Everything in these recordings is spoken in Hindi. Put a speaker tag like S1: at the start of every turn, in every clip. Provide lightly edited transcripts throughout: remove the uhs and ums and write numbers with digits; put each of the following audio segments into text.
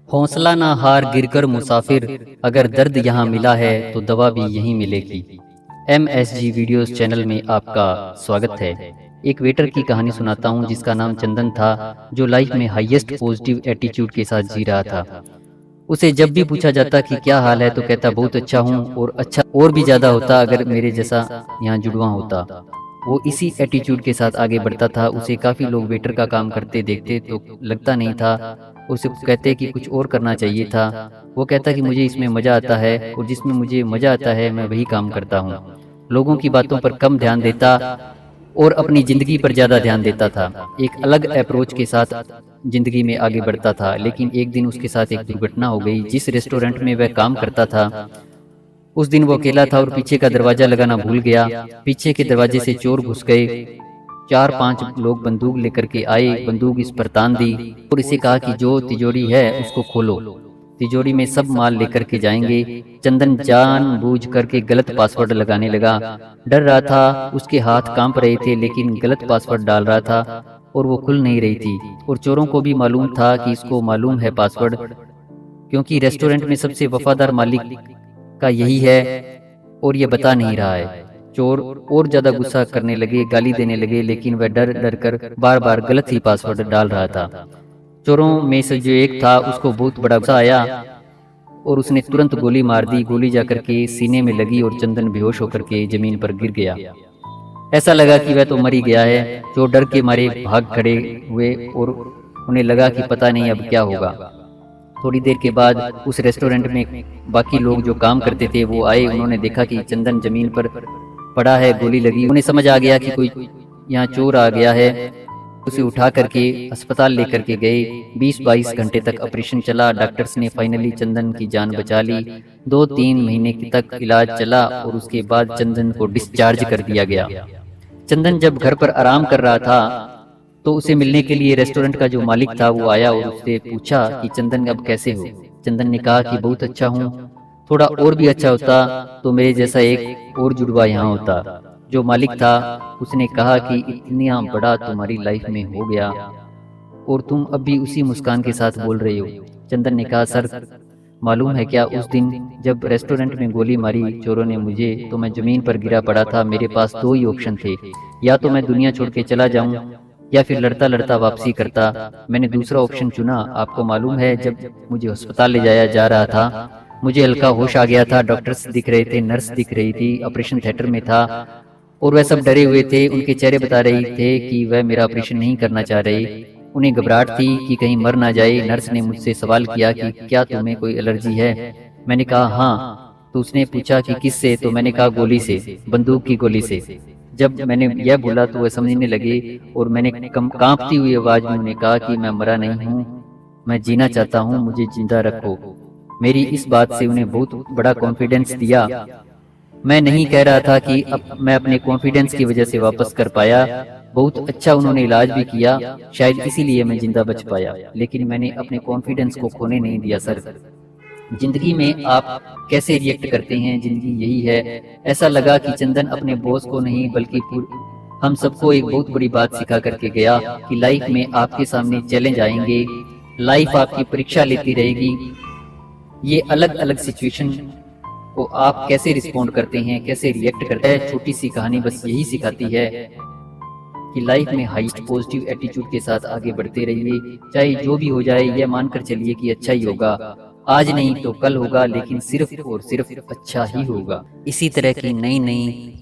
S1: हौसला ना हार गिरकर मुसाफिर, अगर दर्द यहाँ मिला है तो दवा भी यहीं मिलेगी। MSG वीडियोस चैनल में आपका स्वागत है। एक वेटर की कहानी सुनाता हूँ जिसका नाम चंदन था, जो लाइफ में हाईएस्ट पॉजिटिव एटीट्यूड के साथ जी रहा था। उसे जब भी पूछा जाता कि क्या हाल है तो कहता बहुत अच्छा हूँ, और अच्छा और भी ज़्यादा होता अगर मेरे जैसा यहाँ जुड़वा होता। वो इसी एटीट्यूड के साथ आगे बढ़ता था। उसे काफ़ी लोग वेटर का काम करते देखते तो लगता नहीं था। उसे कहते कि कुछ और करना चाहिए था। वो कहता कि मुझे इसमें मज़ा आता है और जिसमें मुझे मज़ा आता है मैं वही काम करता हूँ। लोगों की बातों पर कम ध्यान देता और अपनी ज़िंदगी पर ज़्यादा ध्यान देता था। एक अलग अप्रोच के साथ ज़िंदगी में आगे बढ़ता था। लेकिन एक दिन उसके साथ एक दुर्घटना हो गई। जिस रेस्टोरेंट में वह काम करता था उस दिन वो अकेला था और पीछे का दरवाज़ा लगाना भूल गया। पीछे के दरवाजे से चोर घुस गए। 4-5 लोग बंदूक लेकर के आए, बंदूक इस पर तान दी और इसे कहा कि जो तिजोरी है उसको खोलो, तिजोरी में सब माल लेकर के जाएंगे। चंदन जानबूझ करके गलत पासवर्ड लगाने लगा। डर रहा था, उसके हाथ कांप रहे थे, लेकिन गलत पासवर्ड डाल रहा था और वो खुल नहीं रही थी। और चोरों को भी मालूम था कि इसको मालूम है पासवर्ड, क्योंकि रेस्टोरेंट में सबसे वफादार मालिक का यही है और ये बता नहीं रहा है। चोर और ज्यादा गुस्सा करने लगे, गाली देने लगे, लेकिन वह डर डर कर बार बार गलत ही पासवर्ड डाल रहा था। चोरों में से जो एक था उसको बहुत बड़ा गुस्सा आया और उसने तुरंत गोली मार दी। गोली जाकर के सीने में लगी और चंदन बेहोश होकर के जमीन पर गिर गया। ऐसा लगा कि वह तो मर ही गया है। चोर डर के मारे भाग खड़े हुए और उन्हें लगा कि पता नहीं अब क्या होगा। थोड़ी देर के बाद उस रेस्टोरेंट में बाकी लोग जो काम करते थे वो आए। उन्होंने देखा कि चंदन जमीन पर पड़ा है, गोली लगी। उन्हें समझ आ गया कि कोई यहाँ चोर आ गया है। उसे उठा करके अस्पताल लेकर के गए। 20-22 घंटे तक ऑपरेशन चला। डॉक्टर्स ने फाइनली चंदन की जान बचा ली। 2-3 महीने तक इलाज चला और उसके बाद चंदन को डिस्चार्ज कर दिया गया। चंदन जब घर पर आराम कर रहा था तो उसे मिलने के लिए रेस्टोरेंट का जो मालिक था वो आया और उससे पूछा कि चंदन अब कैसे हो। चंदन ने कहा कि बहुत अच्छा हूँ, थोड़ा और भी अच्छा होता तो मेरे जैसा एक और जुड़वा यहाँ होता। जो मालिक था उसने कहा कि इतना बड़ा तुम्हारी लाइफ में हो गया और तुम अब भी उसी मुस्कान के साथ बोल रहे हो। चंदन ने कहा, सर मालूम है क्या, उस दिन जब रेस्टोरेंट में गोली मारी चोरों ने मुझे तो मैं जमीन पर गिरा पड़ा था। मेरे पास 2 ही ऑप्शन थे, या तो मैं दुनिया छोड़ के चला जाऊं या फिर लड़ता लड़ता वापसी करता। मैंने दूसरा ऑप्शन चुना। आपको मालूम है जब मुझे अस्पताल ले जाया जा रहा था मुझे हल्का होश आ गया था। डॉक्टर्स दिख रहे थे, नर्स दिख रही थी, ऑपरेशन थिएटर में था और वह सब डरे हुए थे। उनके चेहरे बता रहे थे कि वह मेरा ऑपरेशन नहीं करना चाह रहे। उन्हें घबराहट थी कि कहीं मर ना जाए। नर्स ने मुझसे सवाल किया कि क्या तुम्हें कोई एलर्जी है। मैंने कहा हाँ। तो उसने पूछा कि किससे, तो मैंने कहा गोली से, बंदूक की गोली से। जब मैंने यह बोला तो वह समझने लगे और मैंने कांपती हुई आवाज में उन्हें कहा कि मैं मरा नहीं हूँ, मैं जीना चाहता हूँ, मुझे जिंदा रखो। मेरी इस बात से उन्हें बहुत बड़ा कॉन्फिडेंस दिया। मैं नहीं कह रहा था कि अब मैं अपने कॉन्फिडेंस की वजह से वापस कर पाया। बहुत अच्छा उन्होंने इलाज भी किया, शायद इसीलिए मैं जिंदा बच पाया। लेकिन मैंने अपने कॉन्फिडेंस को खोने नहीं दिया। सर, जिंदगी में आप कैसे रिएक्ट करते हैं, जिंदगी यही है। ऐसा लगा कि चंदन अपने बॉस को नहीं बल्कि हम सबको एक बहुत बड़ी बात सिखा करके गया कि लाइफ में आपके सामने चैलेंज आएंगे, लाइफ आपकी परीक्षा लेती रहेगी। ये अलग अलग सिचुएशन को आप कैसे रिस्पॉन्ड करते हैं, कैसे रिएक्ट करते हैं। छोटी सी कहानी बस यही सिखाती है कि लाइफ में हाईएस्ट पॉजिटिव एटीट्यूड के साथ आगे बढ़ते रहिए। चाहे जो भी हो जाए यह मानकर चलिए कि अच्छा ही होगा। आज नहीं तो कल होगा, लेकिन सिर्फ और सिर्फ अच्छा ही होगा। इसी तरह की नई नई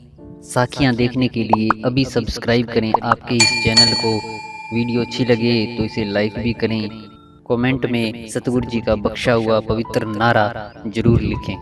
S1: साखियां देखने के लिए अभी सब्सक्राइब करें आपके इस चैनल को। वीडियो अच्छी लगे तो इसे लाइक भी करें। कमेंट में सतगुरु जी का बख्शा हुआ पवित्र नारा जरूर लिखें।